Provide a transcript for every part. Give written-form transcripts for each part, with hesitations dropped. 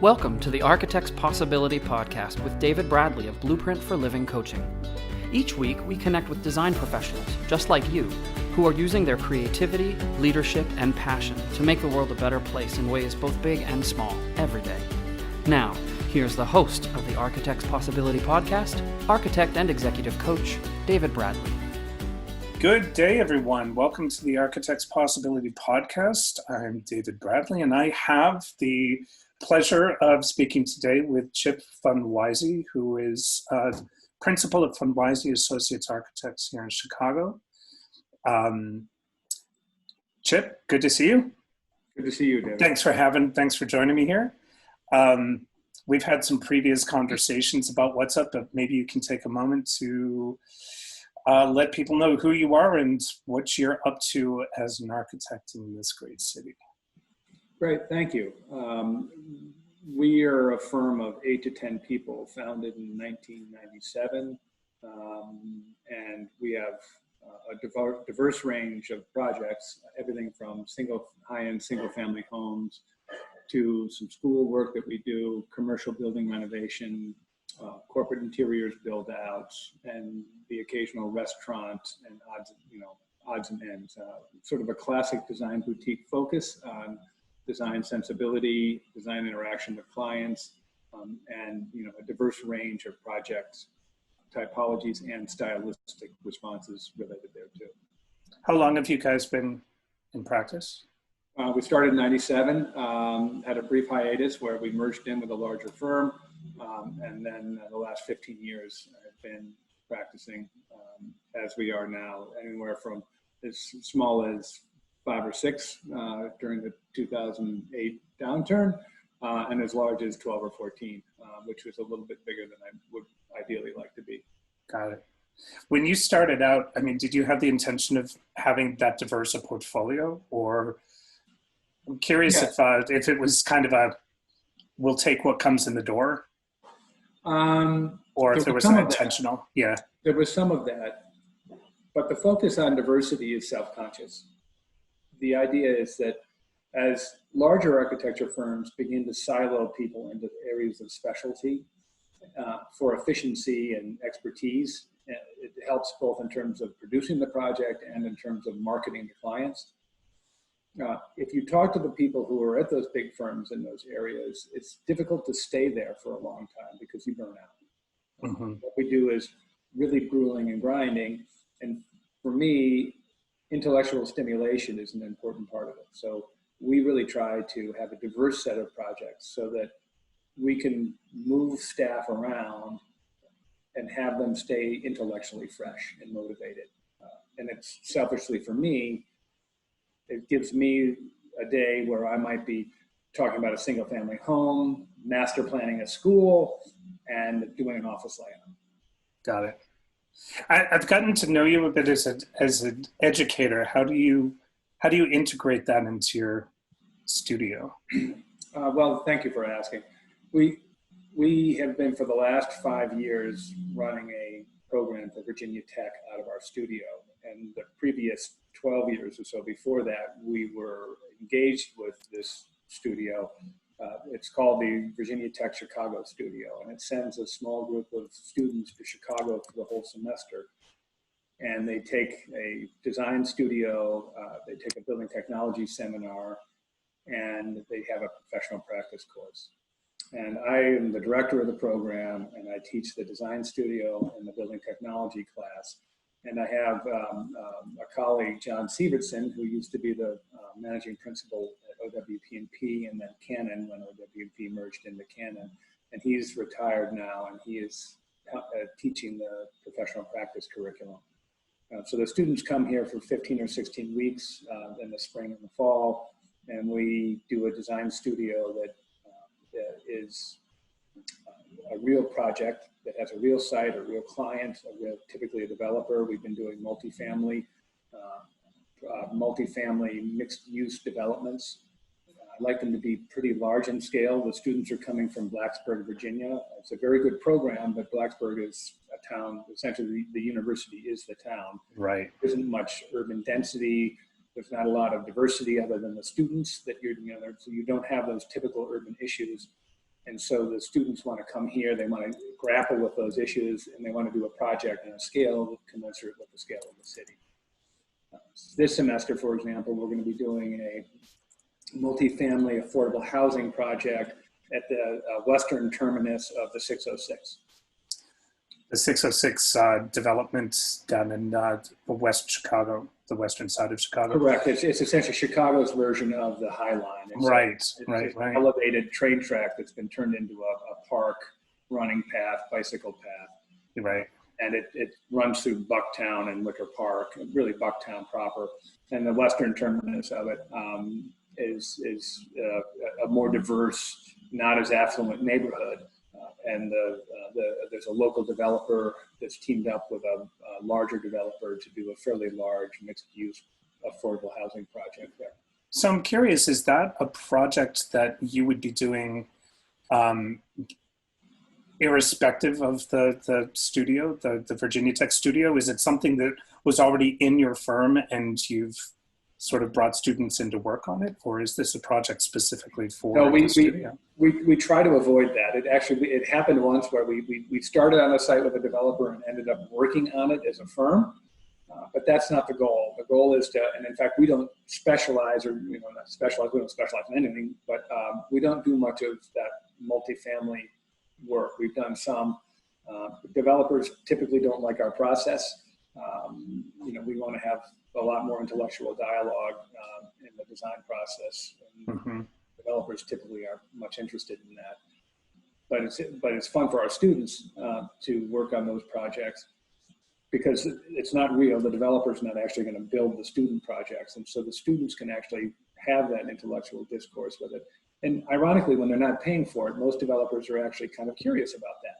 Welcome to the Architect's Possibility Podcast with David Bradley of Blueprint for Living Coaching. Each week, we connect with design professionals, just like you, who are using their creativity, leadership, and passion to make the world a better place in ways both big and small, every day. Now, here's the host of the Architect's Possibility Podcast, architect and executive coach, David Bradley. Good day, everyone. Welcome to the Architect's Possibility Podcast. I'm David Bradley, and I have the pleasure of speaking today with Chip von Weise, who is principal of von Weise Associates Architects here in Chicago. Chip, good to see you. Good to see you, David. Thanks for joining me here. We've had some previous conversations about what's up, but maybe you can take a moment to let people know who you are and what you're up to as an architect in this great city. Great, thank you. We are a firm of 8 to 10 people, founded in 1997, and we have a diverse range of projects, everything from high-end single-family homes to some school work that we do, commercial building renovation, corporate interiors build-outs, and the occasional restaurant and odds and ends. Sort of a classic design boutique focus on design sensibility, design interaction with clients, and a diverse range of projects, typologies, and stylistic responses related there too. How long have you guys been in practice? We started in 97, had a brief hiatus where we merged in with a larger firm, and then the last 15 years I've been practicing as we are now, anywhere from as small as 5 or 6 during the 2008 downturn, and as large as 12 or 14, which was a little bit bigger than I would ideally like to be. Got it. When you started out, did you have the intention of having that diverse a portfolio, or I'm curious if it was kind of we'll take what comes in the door, or if there was an intentional. Yeah, there was some of that, but the focus on diversity is self-conscious. The idea is that as larger architecture firms begin to silo people into areas of specialty for efficiency and expertise, it helps both in terms of producing the project and in terms of marketing to clients. If you talk to the people who are at those big firms in those areas, it's difficult to stay there for a long time because you burn out. Mm-hmm. What we do is really grueling and grinding, and for me, intellectual stimulation is an important part of it. So we really try to have a diverse set of projects so that we can move staff around and have them stay intellectually fresh and motivated. And it's selfishly for me, it gives me a day where I might be talking about a single family home, master planning a school, and doing an office layout. Got it. I've gotten to know you a bit as an educator. How do you integrate that into your studio? Well, thank you for asking. We have been for the last 5 years running a program for Virginia Tech out of our studio, and the previous 12 years or so before that, we were engaged with this studio. It's called the Virginia Tech Chicago Studio, and it sends a small group of students to Chicago for the whole semester. And they take a design studio, they take a building technology seminar, and they have a professional practice course. And I am the director of the program, and I teach the design studio and the building technology class. And I have a colleague, John Sievertson, who used to be the managing principal at OWP&P and then Canon when OWP merged into Canon. And he's retired now, and he is teaching the professional practice curriculum. So the students come here for 15 or 16 weeks in the spring and the fall, and we do a design studio that is a real project that has a real site, a real client, typically a developer. We've been doing multifamily mixed-use developments. I like them to be pretty large in scale. The students are coming from Blacksburg, Virginia. It's a very good program, but Blacksburg is a town. Essentially, the university is the town. Right. There isn't much urban density. There's not a lot of diversity other than the students that so you don't have those typical urban issues. And so the students want to come here, they want to grapple with those issues, and they want to do a project on a scale commensurate with the scale of the city. This semester, for example, we're going to be doing a multifamily affordable housing project at the western terminus of the 606. The 606 development down in West Chicago, the western side of Chicago. Correct. It's essentially Chicago's version of the High Line. It's Right. An elevated train track that's been turned into a park, running path, bicycle path. Right. And it runs through Bucktown and Wicker Park, really Bucktown proper. And the western terminus of it is a more diverse, not as affluent neighborhood. There's a local developer that's teamed up with a larger developer to do a fairly large mixed-use affordable housing project there. So I'm curious, is that a project that you would be doing irrespective of the studio, the Virginia Tech studio? Is it something that was already in your firm and you've sort of brought students in to work on it, or is this a project specifically for the studio? We try to avoid that. It happened once where we started on a site with a developer and ended up working on it as a firm, but that's not the goal. The goal is to, and in fact, we don't specialize, or we don't specialize in anything, but we don't do much of that multifamily work. We've done some. Developers typically don't like our process. We want to have a lot more intellectual dialogue in the design process. And developers typically are much interested in that. But it's fun for our students to work on those projects because it's not real. The developer's not actually going to build the student projects. And so the students can actually have that intellectual discourse with it. And ironically, when they're not paying for it, most developers are actually kind of curious about that.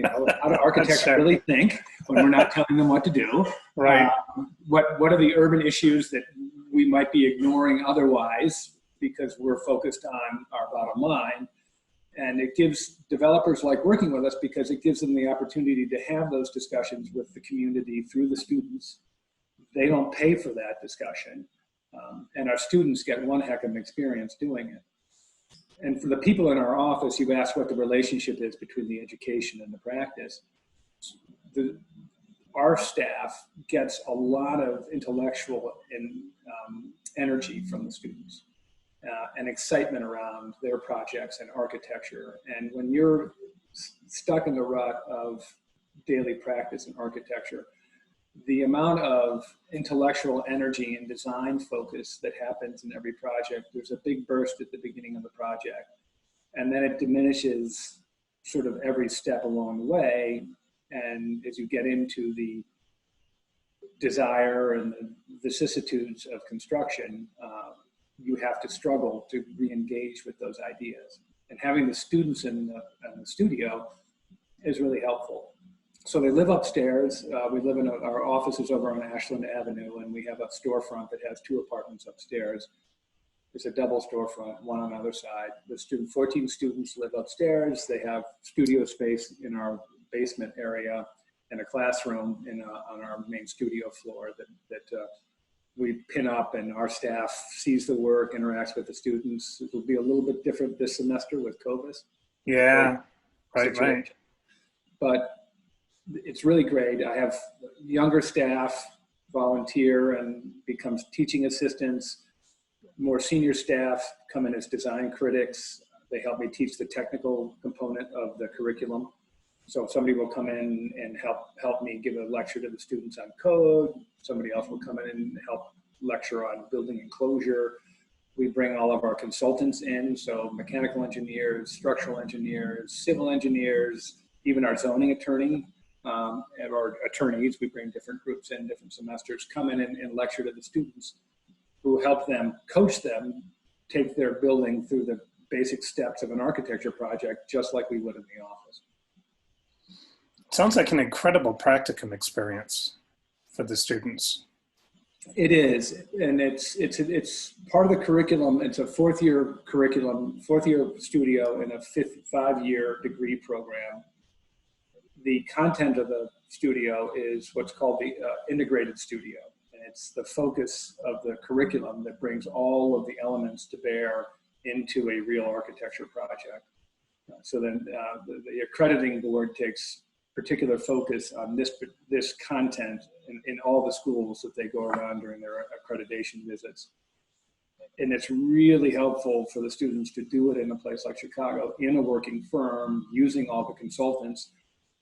How do architects really think when we're not telling them what to do? Right. What are the urban issues that we might be ignoring otherwise because we're focused on our bottom line? And it gives developers like working with us because it gives them the opportunity to have those discussions with the community through the students. They don't pay for that discussion. And our students get one heck of an experience doing it. And for the people in our office, you asked what the relationship is between the education and the practice. Our staff gets a lot of intellectual energy from the students and excitement around their projects and architecture. And when you're stuck in the rut of daily practice in architecture, the amount of intellectual energy and design focus that happens in every project, there's a big burst at the beginning of the project. And then it diminishes sort of every step along the way. And as you get into the desire and the vicissitudes of construction, you have to struggle to re-engage with those ideas. And having the students in the studio is really helpful. So they live upstairs. We live in our office is over on Ashland Avenue, and we have a storefront that has 2 apartments upstairs. It's a double storefront, one on the other side. 14 students live upstairs. They have studio space in our basement area and a classroom on our main studio floor that we pin up, and our staff sees the work, interacts with the students. It will be a little bit different this semester with COVID. Yeah, right. But it's really great. I have younger staff volunteer and becomes teaching assistants. More senior staff come in as design critics. They help me teach the technical component of the curriculum. So somebody will come in and help me give a lecture to the students on code. Somebody else will come in and help lecture on building enclosure. We bring all of our consultants in, so mechanical engineers, structural engineers, civil engineers, even our zoning attorney. And our attorneys, we bring different groups in, different semesters, come in and lecture to the students who help them, coach them, take their building through the basic steps of an architecture project, just like we would in the office. Sounds like an incredible practicum experience for the students. It is, and it's part of the curriculum. It's a 4th-year curriculum, 4th-year studio, and a 5-year degree program. The content of the studio is what's called the integrated studio. And it's the focus of the curriculum that brings all of the elements to bear into a real architecture project. So then the accrediting board takes particular focus on this content in all the schools that they go around during their accreditation visits. And it's really helpful for the students to do it in a place like Chicago, in a working firm, using all the consultants.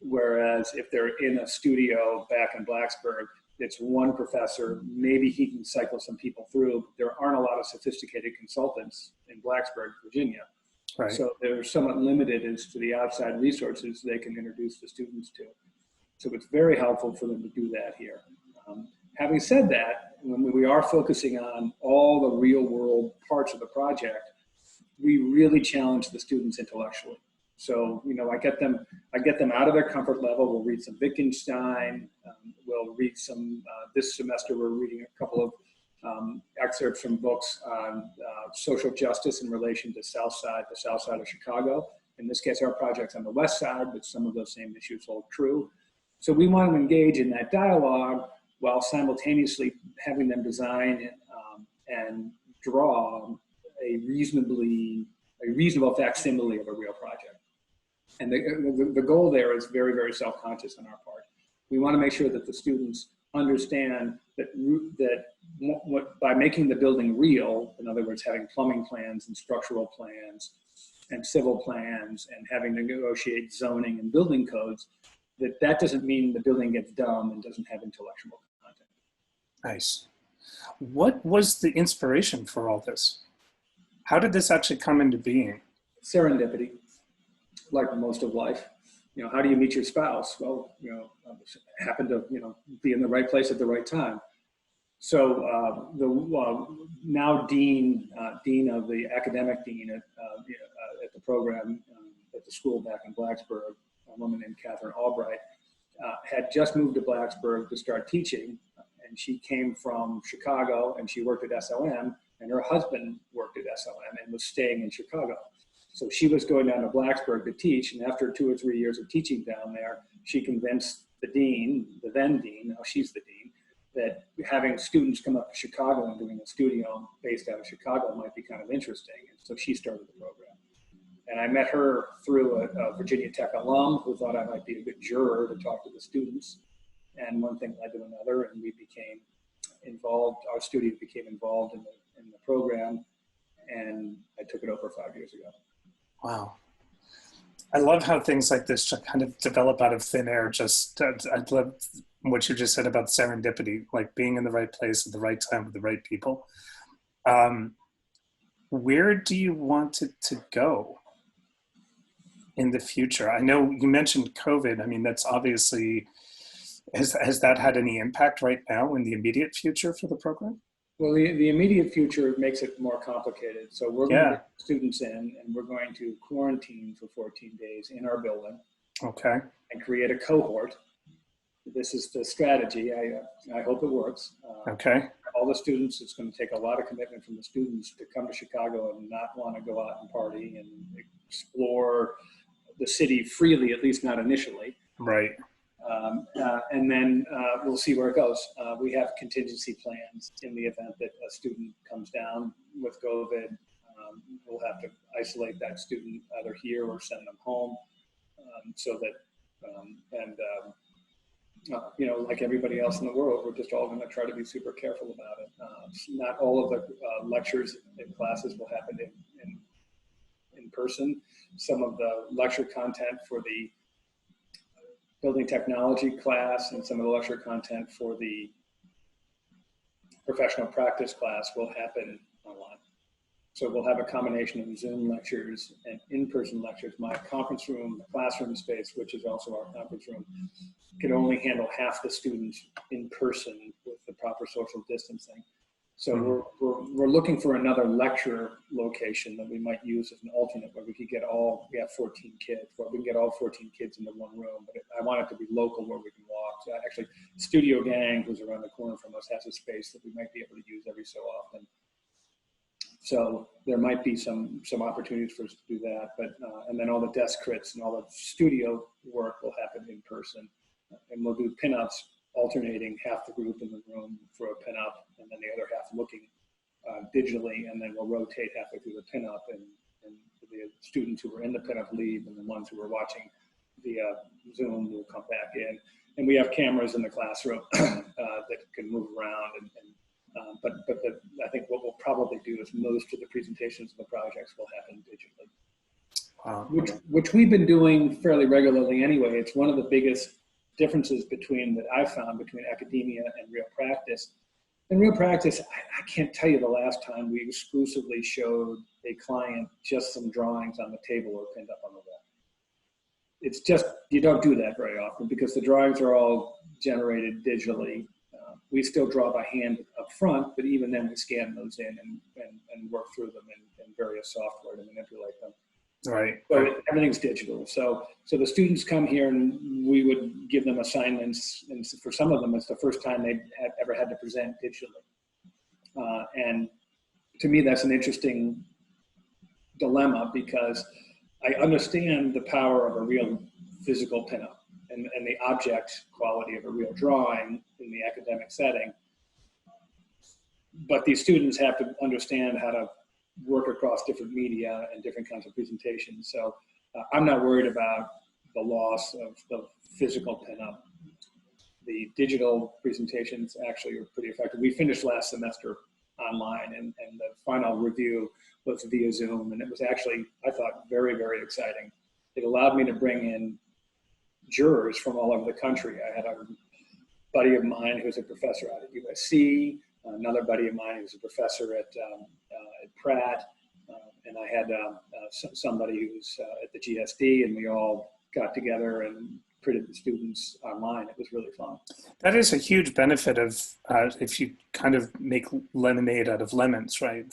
Whereas if they're in a studio back in Blacksburg, it's one professor, maybe he can cycle some people through. There aren't a lot of sophisticated consultants in Blacksburg, Virginia. Right. So they're somewhat limited as to the outside resources they can introduce the students to. So it's very helpful for them to do that here. Having said that, when we are focusing on all the real world parts of the project, we really challenge the students intellectually. So, I get them out of their comfort level. We'll read some Wittgenstein. We'll read some, this semester we're reading a couple of excerpts from books on social justice in relation to the south side of Chicago. In this case, our project's on the west side, but some of those same issues hold true. So we want to engage in that dialogue while simultaneously having them design and draw a reasonable facsimile of a real project. And the goal there is very, very self-conscious on our part. We want to make sure that the students understand that by making the building real, in other words, having plumbing plans and structural plans and civil plans and having to negotiate zoning and building codes, that doesn't mean the building gets dumb and doesn't have intellectual content. Nice. What was the inspiration for all this? How did this actually come into being? Serendipity, like most of life. How do you meet your spouse? Well, happen to, be in the right place at the right time. So now dean of the academic dean at the program at the school back in Blacksburg, a woman named Catherine Albright, had just moved to Blacksburg to start teaching. And she came from Chicago and she worked at SLM, and her husband worked at SLM and was staying in Chicago. So she was going down to Blacksburg to teach, and after 2 or 3 years of teaching down there, she convinced the dean, the then dean, now she's the dean, that having students come up to Chicago and doing a studio based out of Chicago might be kind of interesting. And so she started the program. And I met her through a Virginia Tech alum who thought I might be a good juror to talk to the students. And one thing led to another, and we became involved, our studio became involved in the program, and I took it over 5 years ago. Wow. I love how things like this just kind of develop out of thin air. I love what you just said about serendipity, like being in the right place at the right time with the right people. Where do you want it to go in the future? I know you mentioned COVID. I mean, that's obviously, has that had any impact right now in the immediate future for the program? Well, the immediate future makes it more complicated. So we're going to get students in, and we're going to quarantine for 14 days in our building. Okay. And create a cohort. This is the strategy. I hope it works. Okay. All the students, it's going to take a lot of commitment from the students to come to Chicago and not want to go out and party and explore the city freely, at least not initially. Right. And then we'll see where it goes. We have contingency plans in the event that a student comes down with COVID. We'll have to isolate that student either here or send them home, so that, like everybody else in the world, we're just all going to try to be super careful about it. Not all of the lectures and classes will happen in person. Some of the lecture content for the building technology class and some of the lecture content for the professional practice class will happen online. So we'll have a combination of Zoom lectures and in-person lectures. My conference room, classroom space, which is also our conference room, can only handle half the students in person with the proper social distancing. So we're looking for another lecture location that we might use as an alternate, where we have 14 kids, where we can get all 14 kids into one room, but I want it to be local where we can walk. So actually, Studio Gang, who's around the corner from us, has a space that we might be able to use every so often. So there might be some opportunities for us to do that, but and then all the desk crits and all the studio work will happen in person, and we'll do pinups, alternating half the group in the room for a pinup, and then the other half looking digitally, and then we'll rotate halfway through the pinup, and the students who were in the pinup leave and the ones who were watching via Zoom will come back in. And we have cameras in the classroom that can move around. But I think what we'll probably do is most of the presentations and the projects will happen digitally. Which we've been doing fairly regularly anyway. It's one of the biggest differences that I've found between academia and real practice. In real practice, I can't tell you the last time we exclusively showed a client just some drawings on the table or pinned up on the wall. It's just, you don't do that very often because the drawings are all generated digitally. We still draw by hand up front, but even then we scan those in and work through them in various software to manipulate them. Right. So everything's digital. So the students come here and we would give them assignments, and for some of them, it's the first time they've ever had to present digitally. And to me, that's an interesting dilemma because I understand the power of a real physical pinup and the object quality of a real drawing in the academic setting. But these students have to understand how to work across different media and different kinds of presentations. So I'm not worried about the loss of the physical pinup. The digital presentations actually are pretty effective. We finished last semester online and the final review was via Zoom, and it was actually, I thought, very, very exciting. It allowed me to bring in jurors from all over the country. I had a buddy of mine who's a professor out at USC, another buddy of mine who's a professor at Pratt, and I had somebody who's at the GSD, and we all got together and printed the students online. It was really fun. That is a huge benefit of if you kind of make lemonade out of lemons, right?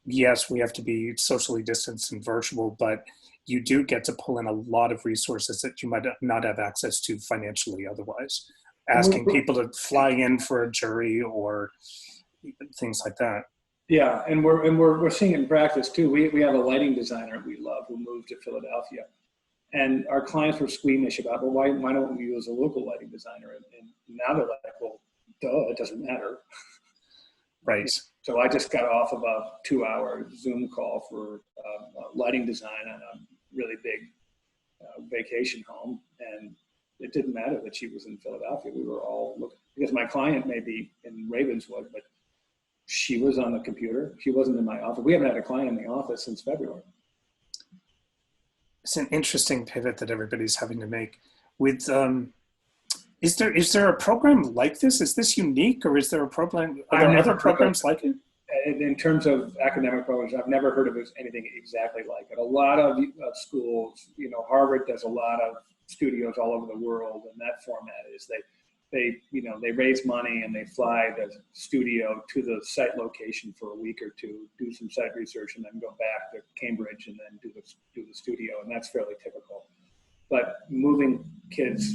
Yes, we have to be socially distanced and virtual, but you do get to pull in a lot of resources that you might not have access to financially otherwise. Asking people to fly in for a jury or things like that. Yeah, and we're seeing it in practice too. We have a lighting designer we love who moved to Philadelphia, and our clients were squeamish about, well, why don't we use a local lighting designer? And now they're like, well, duh, it doesn't matter. Right. So I just got off of a 2-hour Zoom call for lighting design on a really big vacation home, and it didn't matter that she was in Philadelphia. We were all looking, because my client may be in Ravenswood, but she was on the computer. She wasn't in my office. We haven't had a client in the office since February. It's an interesting pivot that everybody's having to make. With is there a program like this? Is this unique, or is there a program? Are there other programs like it? In terms of academic programs, I've never heard of anything exactly like it. A lot of schools, Harvard does a lot of studios all over the world, and that format is they raise money and they fly the studio to the site location for a week or two, do some site research, and then go back to Cambridge and then do the studio, and that's fairly typical. But moving kids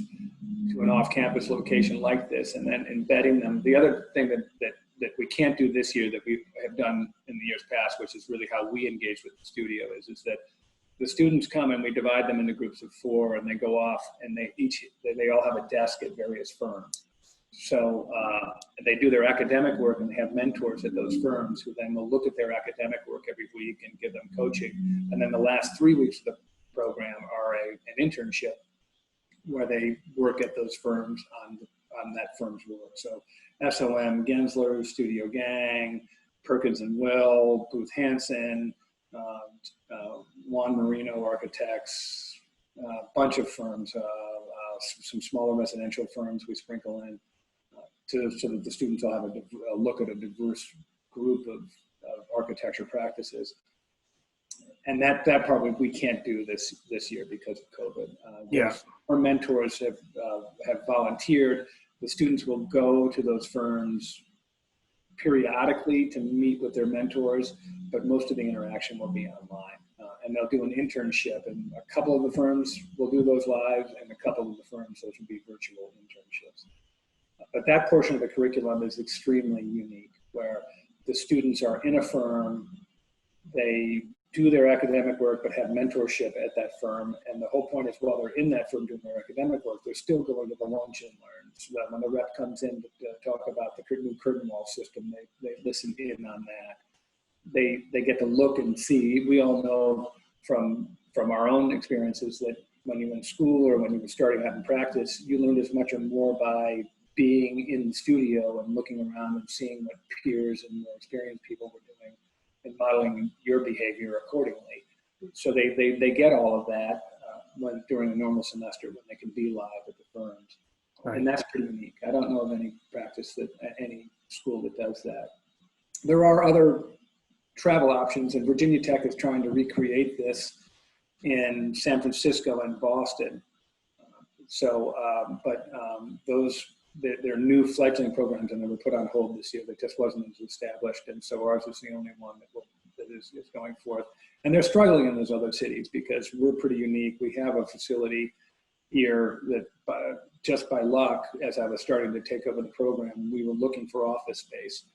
to an off-campus location like this and then embedding them, the other thing that we can't do this year that we have done in the years past, which is really how we engage with the studio, is that the students come and we divide them into groups of 4, and they go off and they all have a desk at various firms. So they do their academic work, and they have mentors at those firms who then will look at their academic work every week and give them coaching. And then the last 3 weeks of the program are an internship where they work at those firms on that firm's work. So SOM, Gensler, Studio Gang, Perkins and Will, Booth Hansen, Juan Marino Architects, a bunch of firms, some smaller residential firms we sprinkle in so that the students will have a look at a diverse group of architecture practices. And that probably we can't do this year because of COVID. Yeah. Our mentors have volunteered. The students will go to those firms periodically to meet with their mentors, but most of the interaction will be online. And they'll do an internship, and a couple of the firms will do those live, and a couple of the firms, those will be virtual internships. But that portion of the curriculum is extremely unique, where the students are in a firm, they do their academic work, but have mentorship at that firm. And the whole point is, while they're in that firm doing their academic work, they're still going to the lunch and learn. So that when the rep comes in to talk about the new curtain wall system, they listen in on that. they get to look and see. We all know from our own experiences that when you were in school or when you were starting out in practice, you learned as much or more by being in the studio and looking around and seeing what peers and more experienced people were doing and modeling your behavior accordingly. So they get all of that during a normal semester when they can be live at the firms. Right. And that's pretty unique. I don't know of any practice any school that does that. There are other travel options, and Virginia Tech is trying to recreate this in San Francisco and Boston. They're new fledgling programs, and they were put on hold this year. That just wasn't as established, and so ours is the only one that is going forth. And they're struggling in those other cities because we're pretty unique. We have a facility here that just by luck, as I was starting to take over the program, we were looking for office space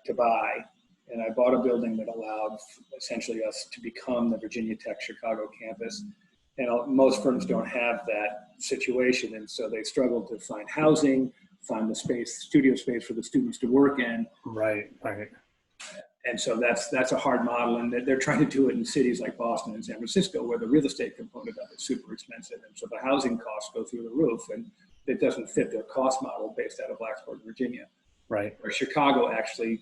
to buy. And I bought a building that allowed essentially us to become the Virginia Tech Chicago campus. And most firms don't have that situation. And so they struggle to find housing, find the studio space for the students to work in. Right. And so that's a hard model. And they're trying to do it in cities like Boston and San Francisco, where the real estate component of it is super expensive. And so the housing costs go through the roof, and it doesn't fit their cost model based out of Blacksburg, Virginia. Right. Where Chicago, actually,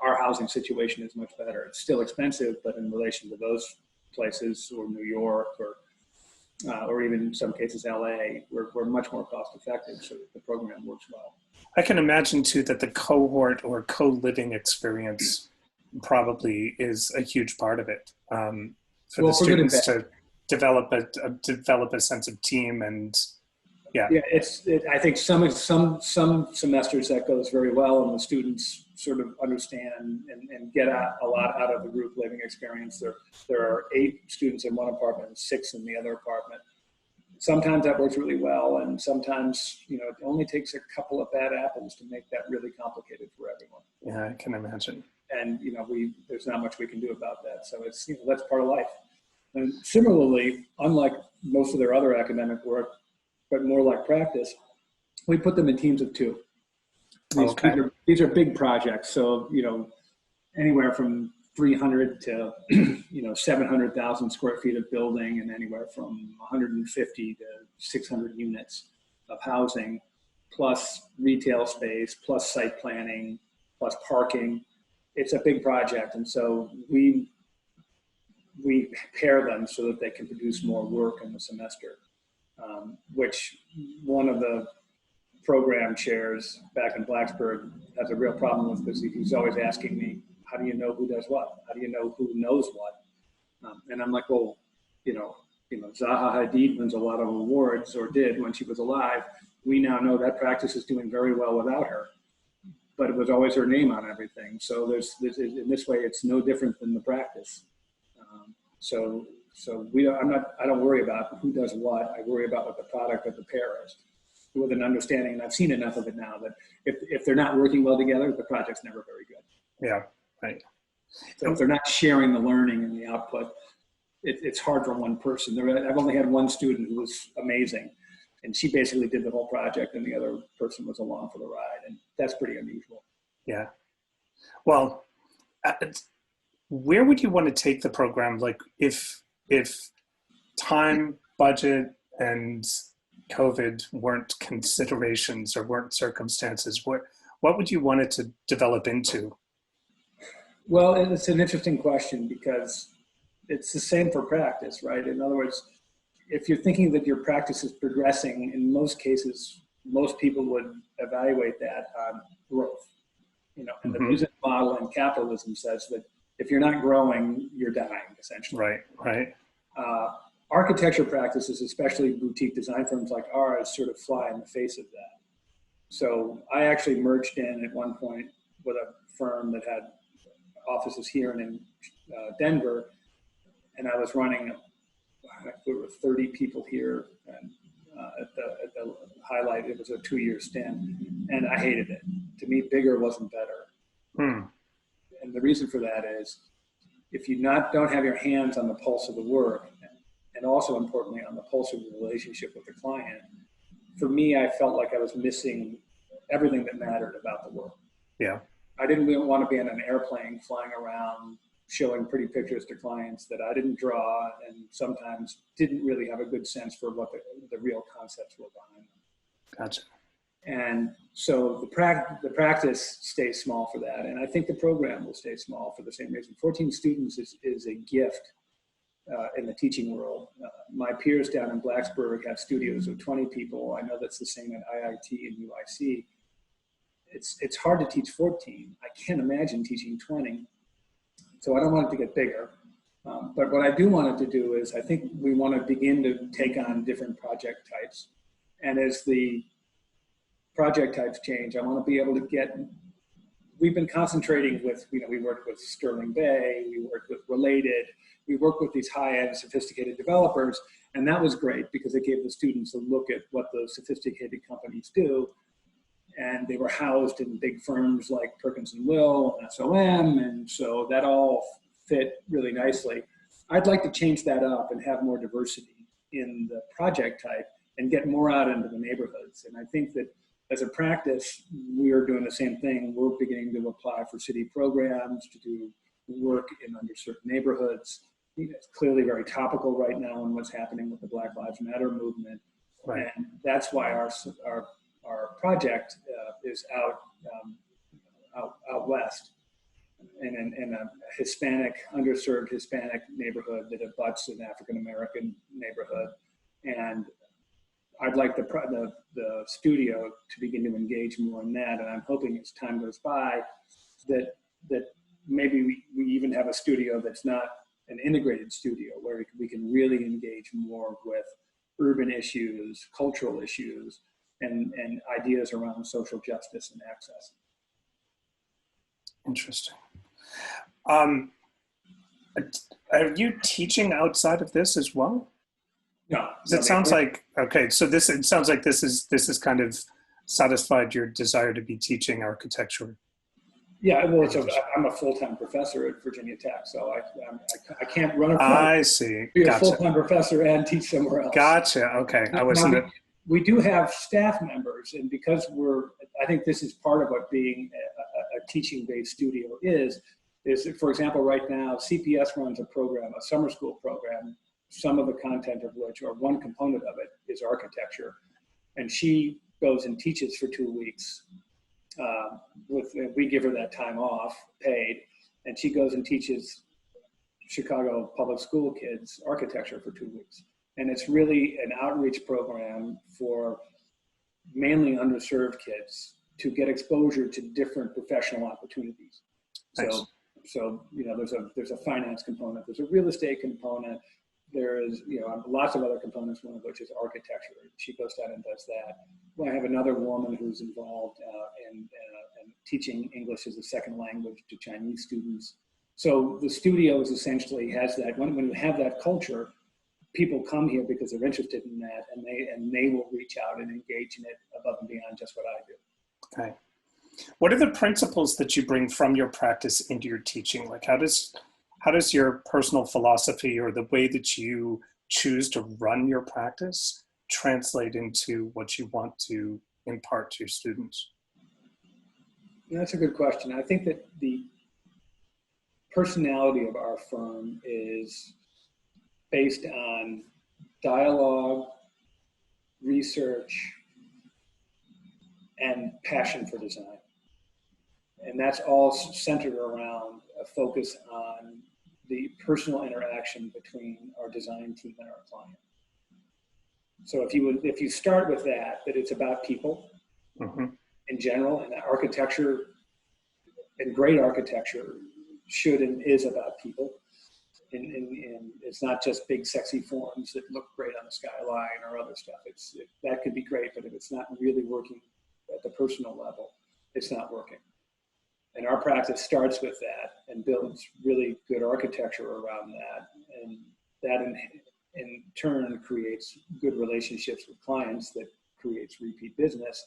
our housing situation is much better. It's still expensive, but in relation to those places, or New York, or even in some cases LA, we're much more cost effective, so the program works well. I can imagine too that the cohort or co-living experience probably is a huge part of it for the students to develop a sense of team and I think some semesters that goes very well, and the students sort of understand and get a lot out of the group living experience. There are 8 students in one apartment and 6 in the other apartment. Sometimes that works really well, and sometimes it only takes a couple of bad apples to make that really complicated for everyone. Yeah, I can imagine. And there's not much we can do about that. So it's that's part of life. And similarly, unlike most of their other academic work, but more like practice, we put them in teams of 2. These are big projects. So, anywhere from 300 to, 700,000 square feet of building, and anywhere from 150 to 600 units of housing, plus retail space, plus site planning, plus parking. It's a big project. And so we pair them so that they can produce more work in the semester. Which one of the program chairs back in Blacksburg has a real problem with, because he's always asking me, how do you know who does what? How do you know who knows what? And I'm like, well, Zaha Hadid wins a lot of awards, or did when she was alive. We now know that practice is doing very well without her, but it was always her name on everything. So in this way, it's no different than the practice. So I don't worry about who does what. I worry about what the product of the pair is, with an understanding, and I've seen enough of it now, that if they're not working well together, the project's never very good. Yeah, right. So if they're not sharing the learning and the output, it's hard for one person. I've only had one student who was amazing, and she basically did the whole project, and the other person was along for the ride, and that's pretty unusual. Yeah. Well, where would you want to take the program? Like if time, budget, and COVID weren't considerations or weren't circumstances, what would you want it to develop into? Well, it's an interesting question, because it's the same for practice, right? In other words, if you're thinking that your practice is progressing, in most cases, most people would evaluate that on growth. And the business model and capitalism says that if you're not growing, you're dying, essentially. Right. Architecture practices, especially boutique design firms like ours, sort of fly in the face of that. So I actually merged in at one point with a firm that had offices here and in Denver, and I was running, there were 30 people here, and at the highlight, it was a 2-year stint, and I hated it. To me, bigger wasn't better. And the reason for that is, if you don't have your hands on the pulse of the work, and also importantly on the pulse of the relationship with the client, for me, I felt like I was missing everything that mattered about the work. Yeah. I didn't really want to be on an airplane flying around showing pretty pictures to clients that I didn't draw and sometimes didn't really have a good sense for what the real concepts were behind them. Gotcha. And so the practice stays small for that. And I think the program will stay small for the same reason. 14 students is a gift in the teaching world. My peers down in Blacksburg have studios of 20 people. I know that's the same at IIT and UIC. It's hard to teach 14. I can't imagine teaching 20. So I don't want it to get bigger. But what I do want it to do is I think we want to begin to take on different project types. And as the project types change, I want to be able to we've been concentrating with, we worked with Sterling Bay, we worked with Related, we worked with these high-end sophisticated developers, and that was great because it gave the students a look at what those sophisticated companies do. And they were housed in big firms like Perkins & Will and SOM, and so that all fit really nicely. I'd like to change that up and have more diversity in the project type and get more out into the neighborhoods. And I think that as a practice, we're doing the same thing. We're beginning to apply for city programs to do work in underserved neighborhoods. It's clearly very topical right now in what's happening with the Black Lives Matter movement. Right. And that's why our project is out west in a Hispanic, underserved Hispanic neighborhood that abuts an African-American neighborhood. And I'd like the studio to begin to engage more in that. And I'm hoping as time goes by that maybe we even have a studio that's not an integrated studio where we can really engage more with urban issues, cultural issues, and ideas around social justice and access. Interesting. Are you teaching outside of this as well? No. It sounds like, okay, so it sounds like this is kind of satisfied your desire to be teaching architecture. Yeah, well, I'm a full-time professor at Virginia Tech, so I can't run a I see. Be Gotcha. a full-time professor and teach somewhere else. Gotcha. Okay, I wasn't. We do have staff members, and because I think this is part of what being a teaching-based studio is, for example, right now, CPS runs a program, a summer school program, some of the content of which, or one component of it, is architecture. And she goes and teaches for 2 weeks. We give her that time off, paid, and she goes and teaches Chicago public school kids architecture for 2 weeks. And it's really an outreach program for mainly underserved kids to get exposure to different professional opportunities. Nice. So there's a finance component, there's a real estate component, there is lots of other components, one of which is architecture. She goes down and does that. Well, I have another woman who's involved in teaching English as a second language to Chinese students. So the studio essentially has that. When you have that culture, people come here because they're interested in that, and they will reach out and engage in it above and beyond just what I do. Okay. What are the principles that you bring from your practice into your teaching? Like, how does your personal philosophy or the way that you choose to run your practice translate into what you want to impart to your students? That's a good question. I think that the personality of our firm is based on dialogue, research, and passion for design. And that's all centered around a focus on the personal interaction between our design team and our client. So if you start with that it's about people in general, and that architecture and great architecture should and is about people. And it's not just big sexy forms that look great on the skyline or other stuff. That could be great, but if it's not really working at the personal level, it's not working. And our practice starts with that and builds really good architecture around that. And that in turn creates good relationships with clients that creates repeat business.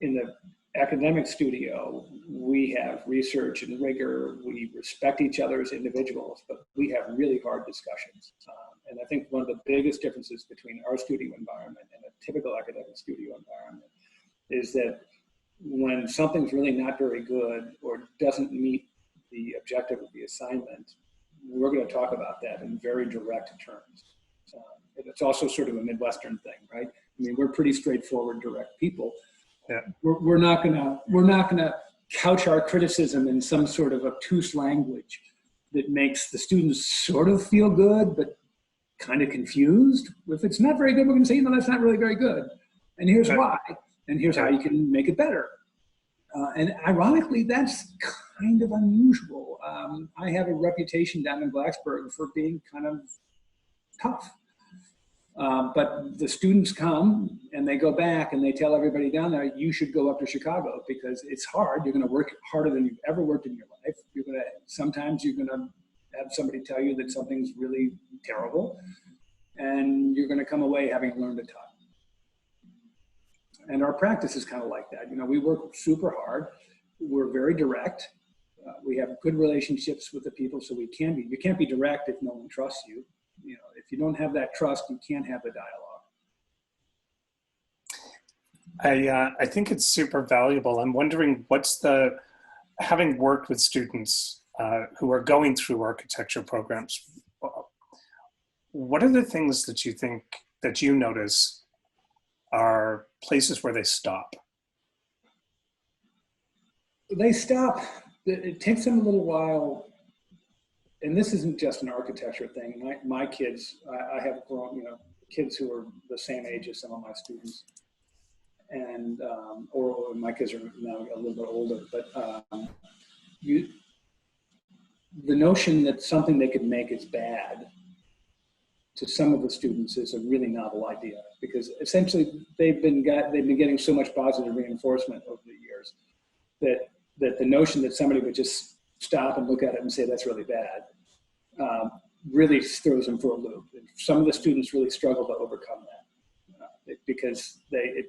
In the academic studio, we have research and rigor. We respect each other as individuals, but we have really hard discussions. And I think one of the biggest differences between our studio environment and a typical academic studio environment is that when something's really not very good or doesn't meet the objective of the assignment, we're going to talk about that in very direct terms. It's also sort of a Midwestern thing, right? I mean, we're pretty straightforward, direct people. Yeah. We're not gonna couch our criticism in some sort of obtuse language that makes the students sort of feel good, but kind of confused. If it's not very good, we're going to say, that's not really very good. And here's why. And here's how you can make it better. And ironically, that's kind of unusual. I have a reputation down in Blacksburg for being kind of tough. But the students come and they go back and they tell everybody down there, you should go up to Chicago because it's hard. You're going to work harder than you've ever worked in your life. Sometimes you're going to have somebody tell you that something's really terrible, and you're going to come away having learned a ton. And our practice is kind of like that. We work super hard. We're very direct. We have good relationships with the people, so you can't be direct if no one trusts you. If you don't have that trust, you can't have the dialogue. I think it's super valuable. I'm wondering having worked with students who are going through architecture programs, what are the things that you think that you notice are places where they stop? They stop. It takes them a little while. And this isn't just an architecture thing. My kids, I have grown, kids who are the same age as some of my students, and or my kids are now a little bit older. But the notion that something they could make is bad to some of the students is a really novel idea, because essentially they've been getting so much positive reinforcement over the years that the notion that somebody would just stop and look at it and say that's really bad really throws them for a loop. And some of the students really struggle to overcome that because they're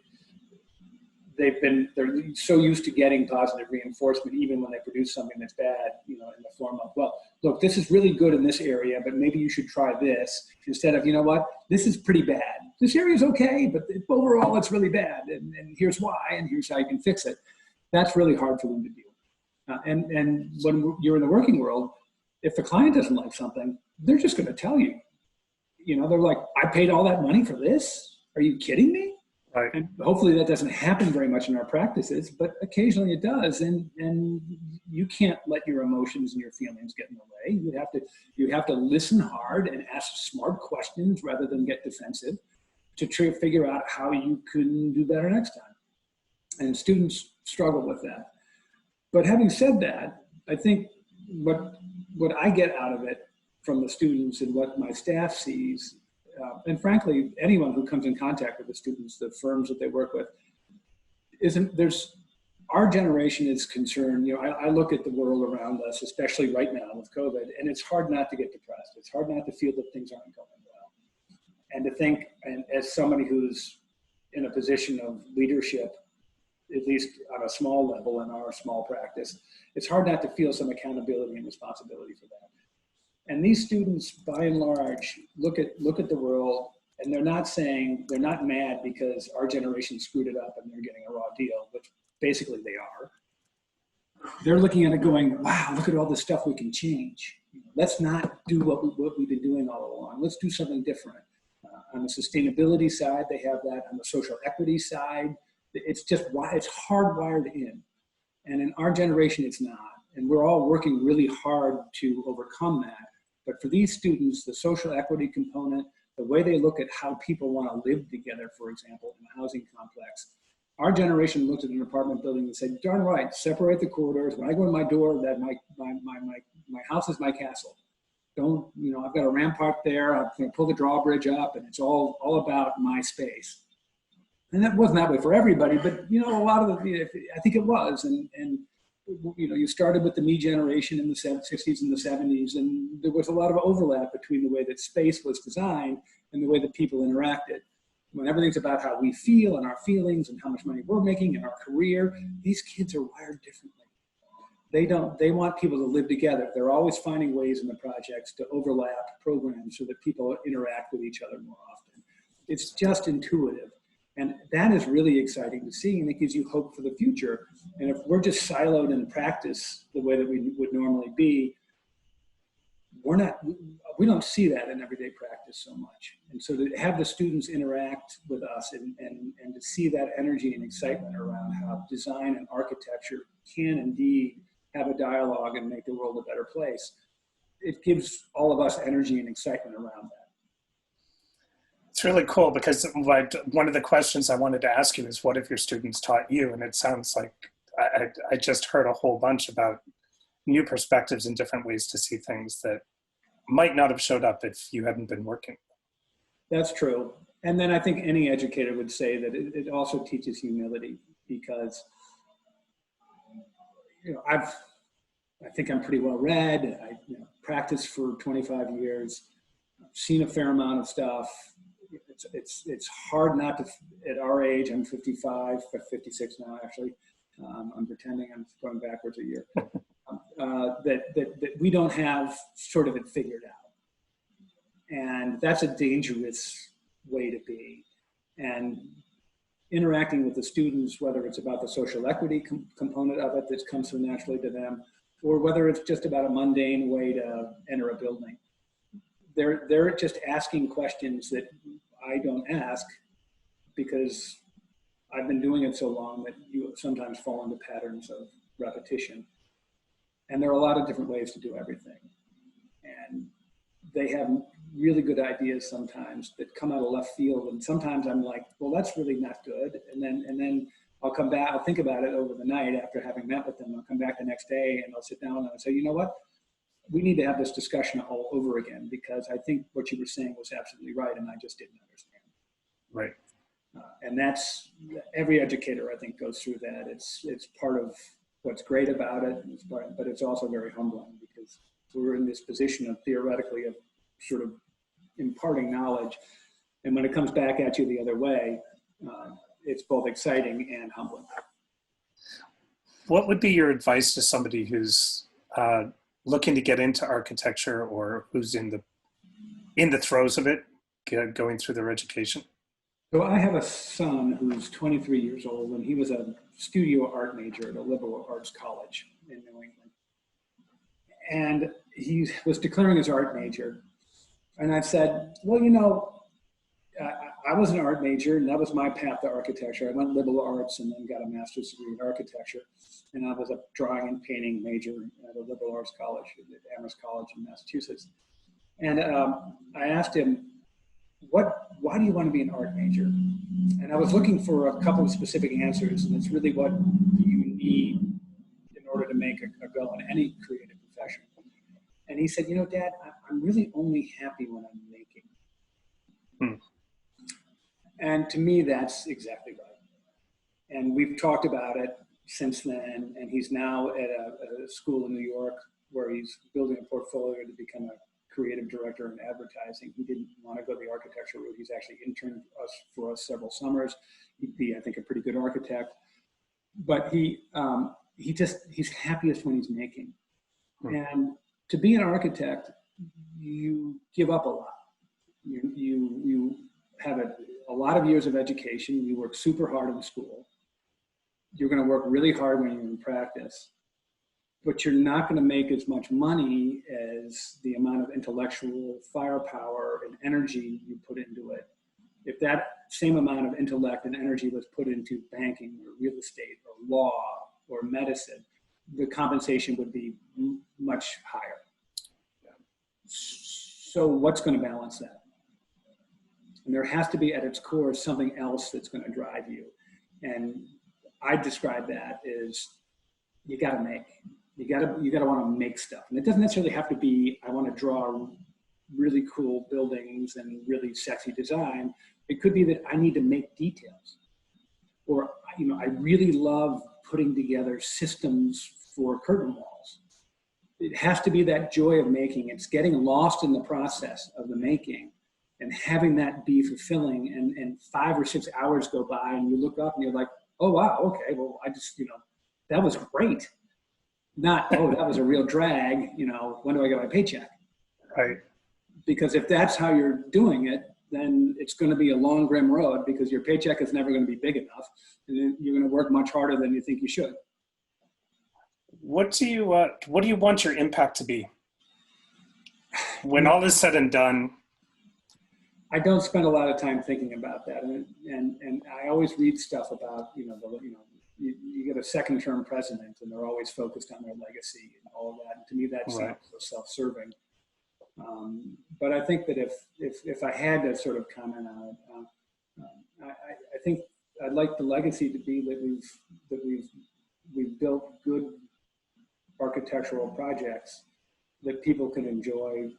so used to getting positive reinforcement, even when they produce something that's bad, in the form of, well, look, this is really good in this area, but maybe you should try this, instead of, this is pretty bad. This area is okay, but overall it's really bad, and here's why, and here's how you can fix it. That's really hard for them to do. And when you're in the working world, if the client doesn't like something, they're just going to tell you. They're like, I paid all that money for this? Are you kidding me? Right. And hopefully that doesn't happen very much in our practices, but occasionally it does. And you can't let your emotions and your feelings get in the way. You have to listen hard and ask smart questions rather than get defensive to try to figure out how you can do better next time. And students struggle with that. But having said that, I think what I get out of it from the students and what my staff sees, and frankly, anyone who comes in contact with the students, the firms that they work with, our generation is concerned. I look at the world around us, especially right now with COVID, and it's hard not to get depressed. It's hard not to feel that things aren't going well. And to think, and as somebody who's in a position of leadership, at least on a small level in our small practice, it's hard not to feel some accountability and responsibility for that. And these students, by and large, look at the world, and they're not mad because our generation screwed it up and they're getting a raw deal, which basically they are. They're looking at it going, wow, look at all the stuff we can change. Let's not do what we've been doing all along. Let's do something different. On the sustainability side, they have that. On the social equity side, it's hardwired in. And in our generation, it's not. And we're all working really hard to overcome that. But for these students, the social equity component, the way they look at how people want to live together, for example, in a housing complex, our generation looked at an apartment building and said, darn right, separate the corridors. When I go in my door, that my house is my castle. I've got a rampart there, I'm going to pull the drawbridge up, and it's all about my space. And that wasn't that way for everybody, but a lot of I think it was. And you started with the me generation in the 60s and the 70s, and there was a lot of overlap between the way that space was designed and the way that people interacted. When everything's about how we feel and our feelings and how much money we're making in our career, these kids are wired differently. They want people to live together. They're always finding ways in the projects to overlap programs so that people interact with each other more often. It's just intuitive. And that is really exciting to see, and it gives you hope for the future. And if we're just siloed in practice the way that we would normally be, we don't see that in everyday practice so much. And so to have the students interact with us and to see that energy and excitement around how design and architecture can indeed have a dialogue and make the world a better place, it gives all of us energy and excitement around that. It's really cool because one of the questions I wanted to ask you is, what have your students taught you? And it sounds like I just heard a whole bunch about new perspectives and different ways to see things that might not have showed up if you hadn't been working. That's true. And then I think any educator would say that it also teaches humility, because I think I'm pretty well read. I practiced for 25 years. I've seen a fair amount of stuff. It's hard not to, at our age, I'm 55, 56 now actually. I'm pretending I'm going backwards a year. That we don't have sort of it figured out. And that's a dangerous way to be. And interacting with the students, whether it's about the social equity component of it that comes so naturally to them, or whether it's just about a mundane way to enter a building, they're just asking questions that I don't ask because I've been doing it so long that you sometimes fall into patterns of repetition. And there are a lot of different ways to do everything. And they have really good ideas sometimes that come out of left field. And sometimes I'm like, well, that's really not good. And then I'll come back, I'll think about it over the night after having met with them. I'll come back the next day and I'll sit down and I'll say, you know what? We need to have this discussion all over again, because I think what you were saying was absolutely right and I just didn't understand. Right. And that's, every educator I think goes through that. It's part of what's great about it, but it's also very humbling, because we're in this position of theoretically of sort of imparting knowledge. And when it comes back at you the other way, it's both exciting and humbling. What would be your advice to somebody who's looking to get into architecture, or who's in the throes of it, going through their education? So I have a son who's 23 years old, and he was a studio art major at a liberal arts college in New England. And he was declaring his art major. And I said, well, I was an art major, and that was my path to architecture. I went liberal arts and then got a master's degree in architecture. And I was a drawing and painting major at a liberal arts college, at Amherst College in Massachusetts. And I asked him, why do you want to be an art major? And I was looking for a couple of specific answers, and it's really what you need in order to make a go in any creative profession. And he said, Dad, I'm really only happy when I'm making. And to me, that's exactly right. And we've talked about it since then, and he's now at a school in New York where he's building a portfolio to become a creative director in advertising. He didn't want to go the architecture route. He's actually interned for us several summers. He'd be, I think, a pretty good architect. But he's happiest when he's making. And to be an architect, you give up a lot. You have a lot of years of education. You work super hard in school. You're going to work really hard when you're in practice. But you're not going to make as much money as the amount of intellectual firepower and energy you put into it. If that same amount of intellect and energy was put into banking or real estate or law or medicine, the compensation would be much higher. So what's going to balance that? And there has to be at its core something else that's going to drive you. And I describe that as you got to make. You gotta want to make stuff. And it doesn't necessarily have to be, I want to draw really cool buildings and really sexy design. It could be that I need to make details. Or, I really love putting together systems for curtain walls. It has to be that joy of making. It's getting lost in the process of the making and having that be fulfilling. And 5 or 6 hours go by and you look up and you're like, oh, wow, okay, well, I just, that was great. Not, oh, that was a real drag, when do I get my paycheck? Right. Because if that's how you're doing it, then it's going to be a long, grim road because your paycheck is never going to be big enough, and you're going to work much harder than you think you should. What do you want your impact to be when all is said and done? I don't spend a lot of time thinking about that, and I always read stuff about you get a second-term president, and they're always focused on their legacy and all of that. And to me, that sounds so self-serving. But I think that if I had to sort of comment on it, I think I'd like the legacy to be that we've built good architectural projects that people can enjoy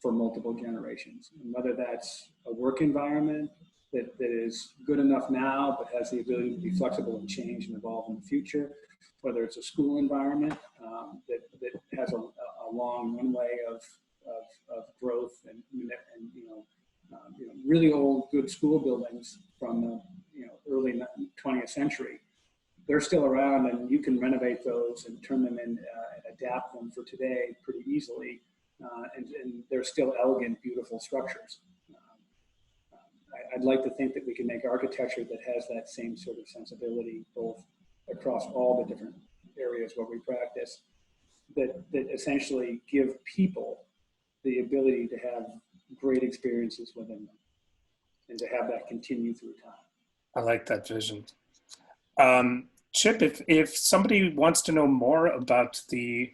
for multiple generations, and whether that's a work environment that is good enough now but has the ability to be flexible and change and evolve in the future, whether it's a school environment that has a long runway of growth and really old good school buildings from the early 20th century. They're still around, and you can renovate those and turn them in and adapt them for today pretty easily, and they're still elegant, beautiful structures. I'd like to think that we can make architecture that has that same sort of sensibility, both across all the different areas where we practice, that essentially give people the ability to have great experiences within them and to have that continue through time. I like that vision. Chip, if somebody wants to know more about the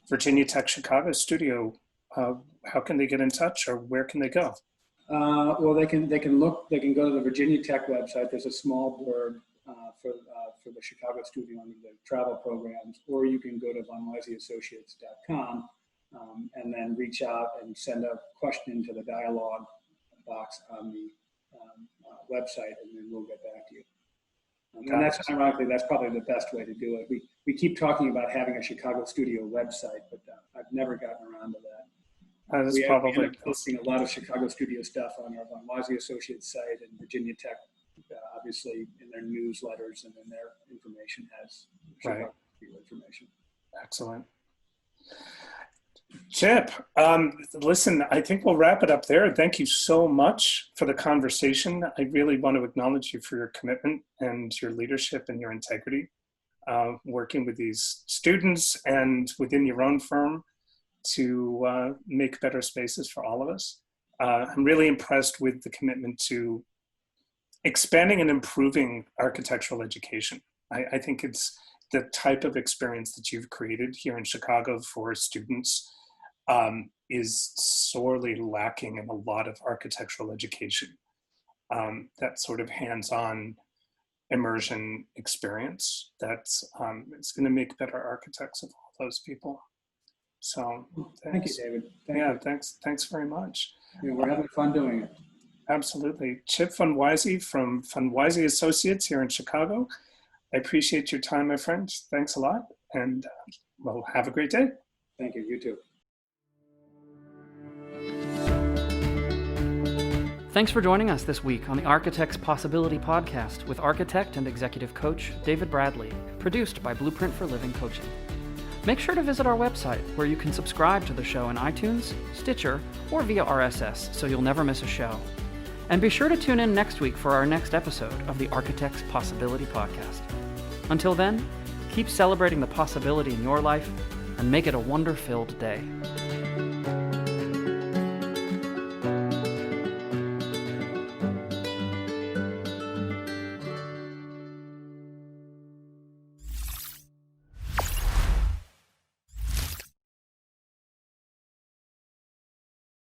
Virginia Tech Chicago studio, how can they get in touch, or where can they go? Well, they can go to the Virginia Tech website. There's a small blurb for the Chicago studio under the travel programs, or you can go to vonweiseassociates.com and then reach out and send a question to the dialogue box on the website, and then we'll get back to you. And that's ironically, that's probably the best way to do it. We keep talking about having a Chicago studio website, but I've never gotten around to that. We end up posting a lot of Chicago studio stuff on our Von Weise Associates site, and Virginia Tech, obviously, in their newsletters and in their information has Chicago studio information. Excellent. Chip, listen, I think we'll wrap it up there. Thank you so much for the conversation. I really want to acknowledge you for your commitment and your leadership and your integrity, working with these students and within your own firm to make better spaces for all of us. I'm really impressed with the commitment to expanding and improving architectural education. I think it's the type of experience that you've created here in Chicago for students is sorely lacking in a lot of architectural education. That sort of hands-on immersion experience that's it's going to make better architects of all those people. So thank you, David. Thanks very much. We're having fun doing it. Absolutely. Chip von Weise from Von Weise Associates here in Chicago. I appreciate your time, my friend. Thanks a lot, and well, have a great day. Thank you. You too. Thanks for joining us this week on the Architect's Possibility podcast with architect and executive coach David Bradley, produced by Blueprint for Living Coaching. Make sure to visit our website where you can subscribe to the show in iTunes, Stitcher, or via RSS so you'll never miss a show. And be sure to tune in next week for our next episode of the Architect's Possibility podcast. Until then, keep celebrating the possibility in your life and make it a wonder-filled day.